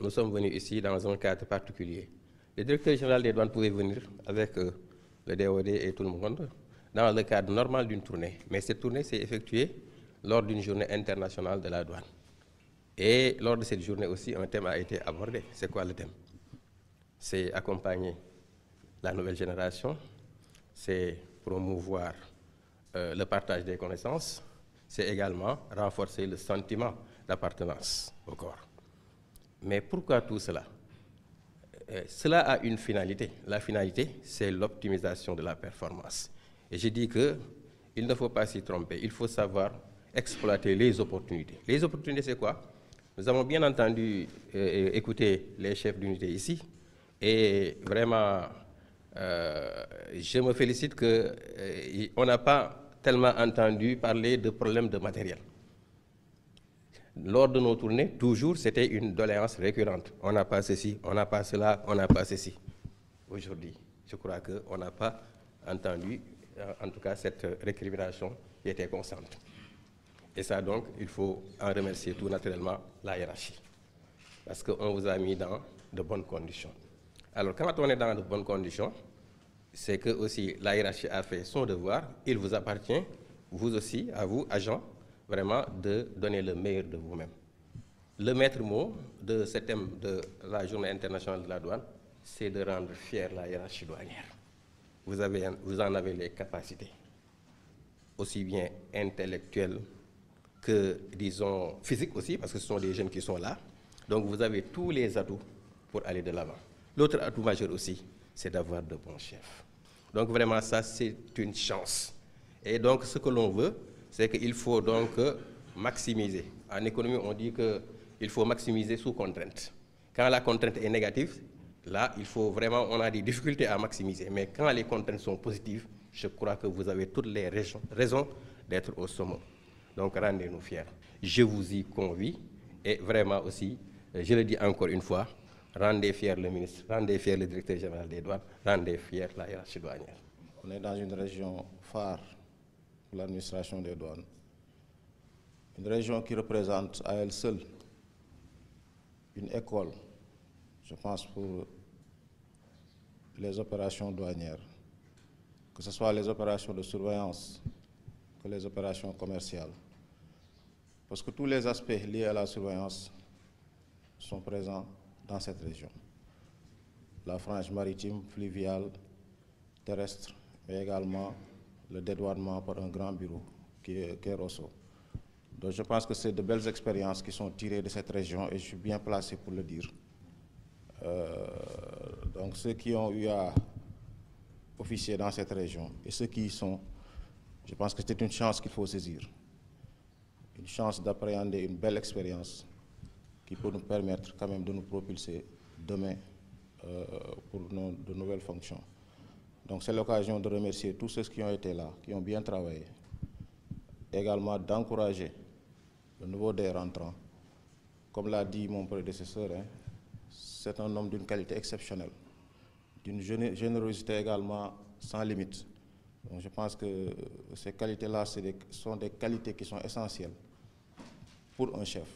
Nous sommes venus ici dans un cadre particulier. Le directeur général des douanes pouvait venir avec le DOD et tout le monde dans le cadre normal d'une tournée. Mais cette tournée s'est effectuée lors d'une journée internationale de la douane. Et lors de cette journée aussi, un thème a été abordé. C'est quoi le thème? C'est accompagner la nouvelle génération, c'est promouvoir le partage des connaissances, c'est également renforcer le sentiment d'appartenance au corps. Mais pourquoi tout cela? Cela a une finalité. La finalité, c'est l'optimisation de la performance. Et je dis qu'il ne faut pas s'y tromper. Il faut savoir exploiter les opportunités. Les opportunités, c'est quoi? Nous avons bien entendu écouter les chefs d'unité ici. Et vraiment, je me félicite qu'on n'a pas tellement entendu parler de problèmes de matériel. Lors de nos tournées, toujours, c'était une doléance récurrente. On n'a pas ceci, on n'a pas cela, on n'a pas ceci. Aujourd'hui, je crois qu'on n'a pas entendu, en tout cas, cette récrimination qui était constante. Et ça, donc, il faut en remercier tout naturellement la hiérarchie. Parce qu'on vous a mis dans de bonnes conditions. Alors, quand on est dans de bonnes conditions, c'est que aussi la hiérarchie a fait son devoir. Il vous appartient, vous aussi, à vous, agents, vraiment de donner le meilleur de vous-même. Le maître mot de ce thème de la Journée internationale de la douane, c'est de rendre fière la hiérarchie douanière. Vous en avez les capacités, aussi bien intellectuelles que, disons, physiques aussi, parce que ce sont des jeunes qui sont là. Donc vous avez tous les atouts pour aller de l'avant. L'autre atout majeur aussi, c'est d'avoir de bons chefs. Donc vraiment, ça, c'est une chance. Et donc, ce que l'on veut, c'est qu'il faut donc maximiser. En économie, on dit qu'il faut maximiser sous contrainte. Quand la contrainte est négative, là, il faut vraiment, on a des difficultés à maximiser. Mais quand les contraintes sont positives, je crois que vous avez toutes les raisons d'être au sommet. Donc, rendez-nous fiers. Je vous y convie. Et vraiment aussi, je le dis encore une fois, rendez fier le ministre, rendez fier le directeur général des douanes, rendez fier la hiérarchie douanière. On est dans une région phare pour l'administration des douanes. Une région qui représente à elle seule une école, je pense, pour les opérations douanières, que ce soit les opérations de surveillance, que les opérations commerciales. Parce que tous les aspects liés à la surveillance sont présents dans cette région. La frange maritime, fluviale, terrestre, mais également le dédouanement par un grand bureau qui est Rosso. Donc je pense que c'est de belles expériences qui sont tirées de cette région et je suis bien placé pour le dire. Donc ceux qui ont eu à officier dans cette région et ceux qui y sont, je pense que c'est une chance qu'il faut saisir. Une chance d'appréhender une belle expérience qui peut nous permettre quand même de nous propulser demain pour de nouvelles fonctions. Donc c'est l'occasion de remercier tous ceux qui ont été là, qui ont bien travaillé. Également d'encourager le nouveau des rentrants. Comme l'a dit mon prédécesseur, c'est un homme d'une qualité exceptionnelle, d'une générosité également sans limite. Donc je pense que ces qualités-là sont des qualités qui sont essentielles pour un chef.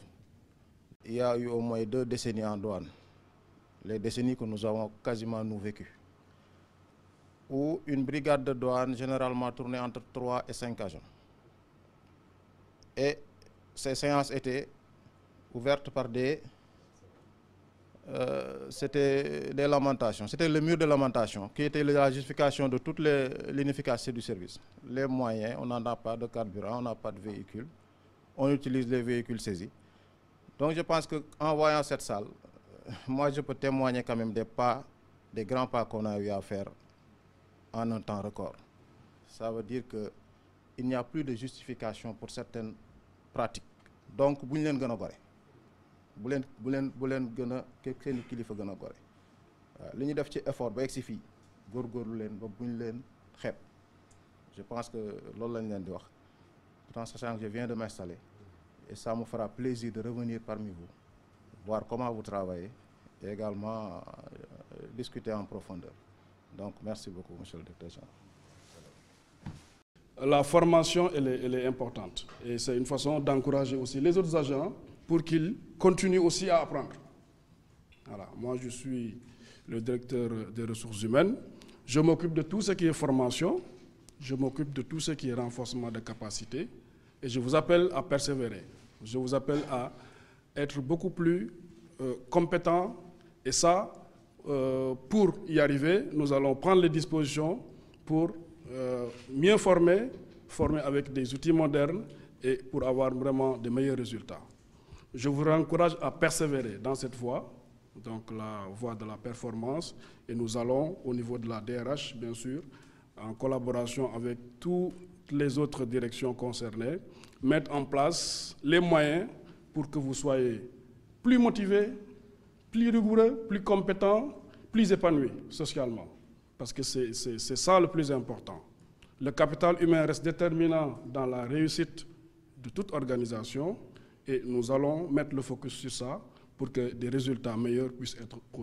Il y a eu au moins 2 décennies en douane, les décennies que nous avons quasiment nous vécues, où une brigade de douane généralement tournait entre 3 et 5 agents. Et ces séances étaient ouvertes par c'était des lamentations. C'était le mur de lamentation qui était la justification de toute l'inefficacité du service. Les moyens, on n'en a pas de carburant, on n'a pas de véhicule, on utilise les véhicules saisis. Donc je pense qu'en voyant cette salle, moi je peux témoigner quand même des grands pas qu'on a eu à faire en un temps record. Ça veut dire qu'il n'y a plus de justification pour certaines pratiques. Donc, bu ñu leen gën a gore bu leen gën a seen kilifa gën a gore waaw li ñu def ci effort ba egg si fii góorgóorlu leen ba bu ñu leen xeeb. Je pense que loolu lañ leen di wax tout en sachant que je viens de m'installer et ça me fera plaisir de revenir parmi vous, voir comment vous travaillez et également discuter en profondeur. Donc, merci beaucoup, monsieur le directeur général. La formation, elle est importante. Et c'est une façon d'encourager aussi les autres agents pour qu'ils continuent aussi à apprendre. Voilà. Moi, je suis le directeur des ressources humaines. Je m'occupe de tout ce qui est formation, je m'occupe de tout ce qui est renforcement de capacité, et je vous appelle à persévérer. Je vous appelle à être beaucoup plus compétent, et ça, pour y arriver, nous allons prendre les dispositions pour mieux former avec des outils modernes et pour avoir vraiment de meilleurs résultats. Je vous encourage à persévérer dans cette voie, donc la voie de la performance, et nous allons, au niveau de la DRH, bien sûr, en collaboration avec toutes les autres directions concernées, mettre en place les moyens pour que vous soyez plus motivés, plus rigoureux, plus compétents, plus épanouis socialement. Parce que c'est ça le plus important. Le capital humain reste déterminant dans la réussite de toute organisation et nous allons mettre le focus sur ça pour que des résultats meilleurs puissent être produits.